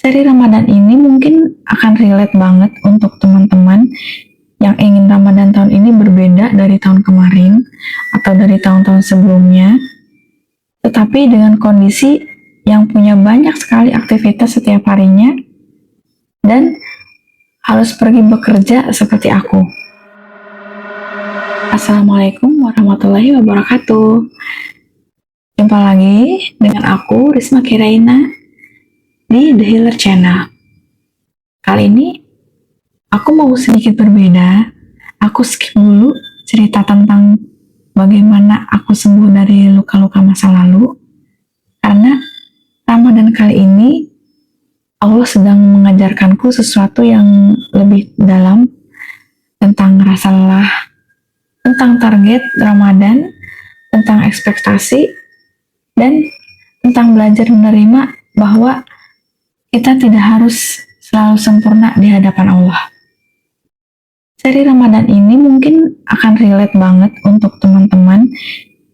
Seri Ramadan ini mungkin akan relate banget untuk teman-teman yang ingin Ramadan tahun ini berbeda dari tahun kemarin atau dari tahun-tahun sebelumnya, tetapi dengan kondisi yang punya banyak sekali aktivitas setiap harinya dan harus pergi bekerja seperti aku. Assalamualaikum warahmatullahi wabarakatuh. Jumpa lagi dengan aku, Risma Kiraina, di The Healer Channel. Kali ini aku mau sedikit berbeda. Aku skip dulu cerita tentang bagaimana aku sembuh dari luka-luka masa lalu, karena Ramadan kali ini Allah sedang mengajarkanku sesuatu yang lebih dalam tentang rasa lelah, tentang target Ramadan, tentang ekspektasi, dan tentang belajar menerima bahwa kita tidak harus selalu sempurna di hadapan Allah. Seri Ramadan ini mungkin akan relate banget untuk teman-teman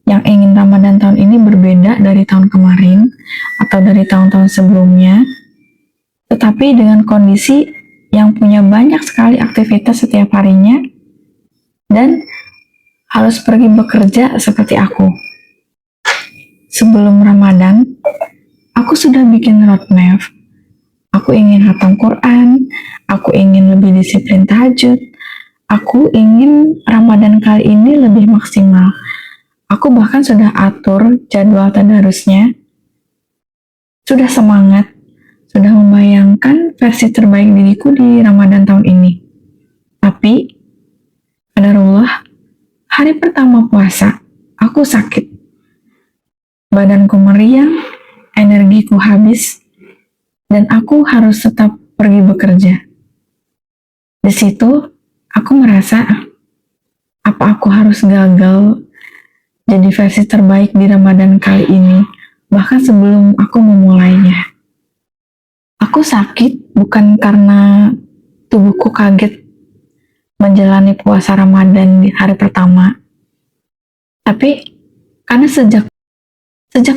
yang ingin Ramadan tahun ini berbeda dari tahun kemarin atau dari tahun-tahun sebelumnya, tetapi dengan kondisi yang punya banyak sekali aktivitas setiap harinya dan harus pergi bekerja seperti aku. Sebelum Ramadan, aku sudah bikin roadmap. Aku ingin hatam Quran, aku ingin lebih disiplin tahajud, aku ingin Ramadan kali ini lebih maksimal. Aku bahkan sudah atur jadwal tadarusnya, sudah semangat, sudah membayangkan versi terbaik diriku di Ramadan tahun ini. Tapi, qadarullah, hari pertama puasa, aku sakit. Badanku meriang, energiku habis, dan aku harus tetap pergi bekerja. Di situ, aku merasa, apa aku harus gagal jadi versi terbaik di Ramadan kali ini, bahkan sebelum aku memulainya. Aku sakit bukan karena tubuhku kaget menjalani puasa Ramadan di hari pertama, tapi karena sejak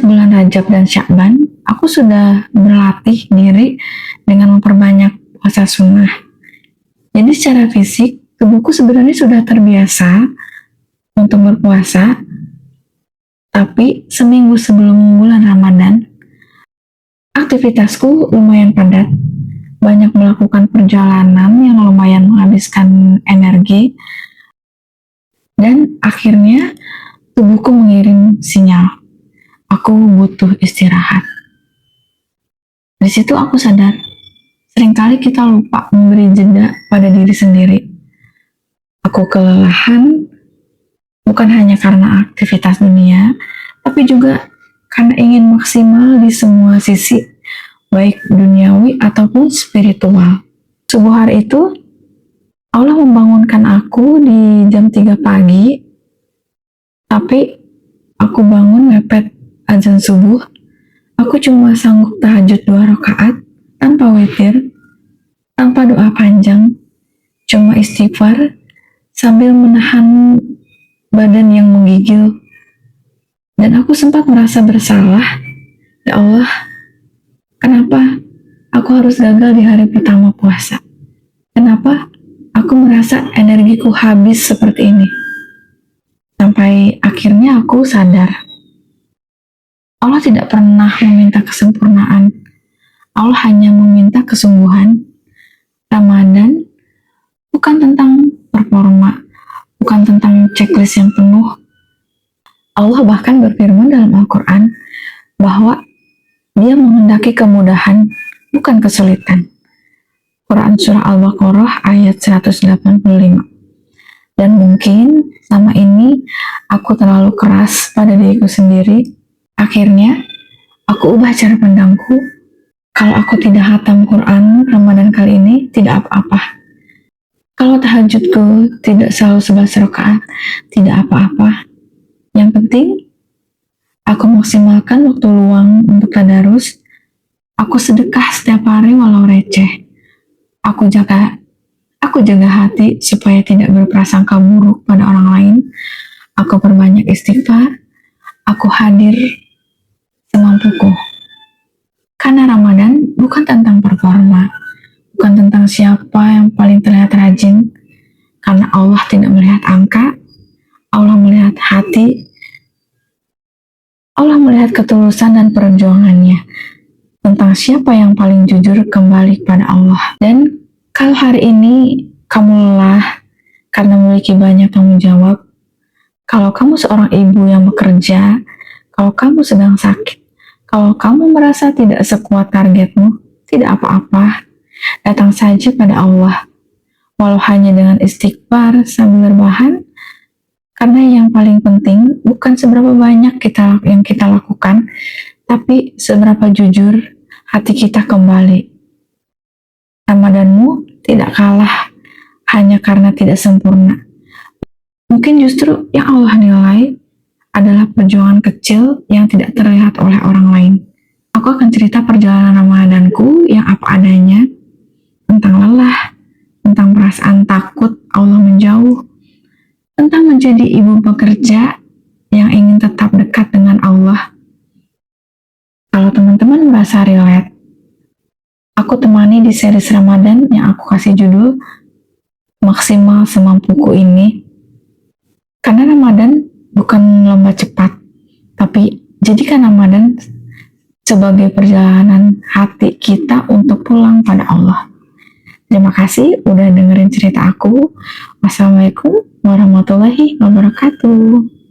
bulan Rajab dan Sya'ban, aku sudah berlatih diri dengan memperbanyak puasa sunnah. Jadi secara fisik, tubuhku sebenarnya sudah terbiasa untuk berpuasa, tapi seminggu sebelum bulan Ramadan, aktivitasku lumayan padat, banyak melakukan perjalanan yang lumayan menghabiskan energi, dan akhirnya tubuhku mengirim sinyal, aku butuh istirahat. Di situ aku sadar, seringkali kita lupa memberi jeda pada diri sendiri. Aku kelelahan, bukan hanya karena aktivitas dunia, tapi juga karena ingin maksimal di semua sisi, baik duniawi ataupun spiritual. Subuh hari itu, Allah membangunkan aku di jam 3 pagi, tapi aku bangun mepet azan subuh. Aku cuma sanggup tahajud 2 rakaat, tanpa witir, tanpa doa panjang, cuma istighfar, sambil menahan badan yang menggigil. Dan aku sempat merasa bersalah, ya Allah, kenapa aku harus gagal di hari pertama puasa? Kenapa aku merasa energiku habis seperti ini? Sampai akhirnya aku sadar, Allah tidak pernah meminta kesempurnaan, Allah hanya meminta kesungguhan. Ramadan bukan tentang performa, bukan tentang checklist yang penuh. Allah bahkan berfirman dalam Al-Quran bahwa Dia menghendaki kemudahan, bukan kesulitan. Quran Surah Al-Baqarah ayat 185. Dan mungkin sama ini aku terlalu keras pada diriku sendiri. Akhirnya aku ubah cara pandangku. Kalau aku tidak hatam Quran Ramadan kali ini, tidak apa-apa. Kalau tahajudku tidak selalu 11 rakaat, tidak apa-apa. Yang penting, aku maksimalkan waktu luang untuk tadarus. Aku sedekah setiap hari walau receh. Aku jaga hati supaya tidak berprasangka buruk pada orang lain. Aku perbanyak istighfar. Aku hadir semampuku. Karena Ramadan bukan tentang performa. siapa yang paling terlihat rajin, karena Allah tidak melihat angka, Allah melihat hati, Allah melihat ketulusan dan perjuangannya, tentang siapa yang paling jujur kembali kepada Allah. Dan kalau hari ini kamu lelah karena memiliki banyak tanggung jawab, kalau kamu seorang ibu yang bekerja, kalau kamu sedang sakit, kalau kamu merasa tidak sekuat targetmu, tidak apa-apa, datang saja pada Allah, walau hanya dengan istighfar sambil berbahan, karena yang paling penting bukan seberapa banyak yang kita lakukan, tapi seberapa jujur hati kita kembali. Ramadanmu tidak kalah hanya karena tidak sempurna. Mungkin justru yang Allah nilai adalah perjuangan kecil yang tidak terlihat oleh orang lain. Aku akan cerita perjalanan Ramadanku yang apa adanya, tentang lelah, tentang perasaan takut Allah menjauh, tentang menjadi ibu pekerja yang ingin tetap dekat dengan Allah. Kalau teman-teman merasa relate, aku temani di series Ramadan yang aku kasih judul Maksimal Semampuku ini. Karena Ramadan bukan lomba cepat, tapi jadikan Ramadan sebagai perjalanan hati kita untuk pulang pada Allah. Terima kasih udah dengerin cerita aku. Wassalamualaikum warahmatullahi wabarakatuh.